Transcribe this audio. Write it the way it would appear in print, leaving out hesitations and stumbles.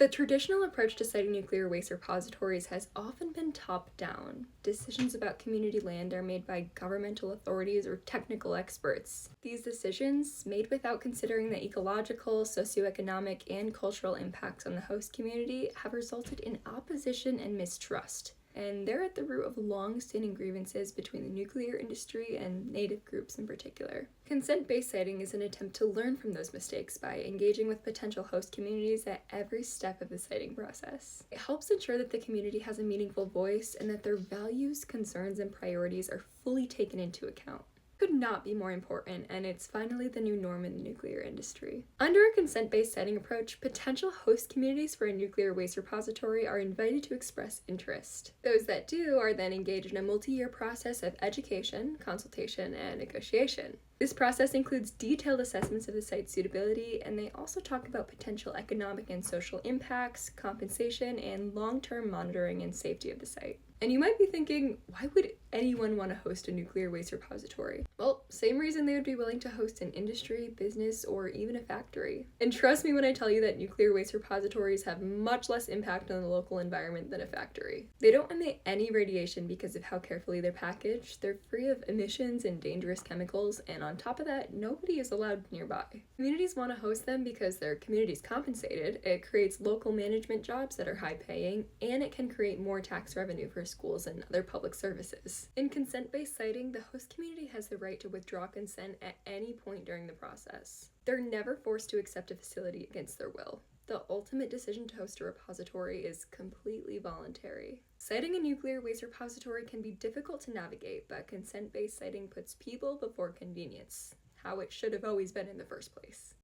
The traditional approach to siting nuclear waste repositories has often been top-down. Decisions about community land are made by governmental authorities or technical experts. These decisions, made without considering the ecological, socioeconomic, and cultural impacts on the host community, have resulted in opposition and mistrust. And they're at the root of long-standing grievances between the nuclear industry and Native groups in particular. Consent-based siting is an attempt to learn from those mistakes by engaging with potential host communities at every step of the siting process. It helps ensure that the community has a meaningful voice and that their values, concerns, and priorities are fully taken into account. Could not be more important, and it's finally the new norm in the nuclear industry. Under a consent-based siting approach, potential host communities for a nuclear waste repository are invited to express interest. Those that do are then engaged in a multi-year process of education, consultation, and negotiation. This process includes detailed assessments of the site's suitability, and they also talk about potential economic and social impacts, compensation, and long-term monitoring and safety of the site. And you might be thinking, why would anyone want to host a nuclear waste repository? Well, same reason they would be willing to host an industry, business, or even a factory. And trust me when I tell you that nuclear waste repositories have much less impact on the local environment than a factory. They don't emit any radiation because of how carefully they're packaged, they're free of emissions and dangerous chemicals, and on top of that, nobody is allowed nearby. Communities want to host them because their community's compensated, it creates local management jobs that are high paying, and it can create more tax revenue for schools and other public services. In consent-based siting, the host community has the right to withdraw consent at any point during the process. They're never forced to accept a facility against their will. The ultimate decision to host a repository is completely voluntary. Siting a nuclear waste repository can be difficult to navigate, but consent-based siting puts people before convenience, how it should have always been in the first place.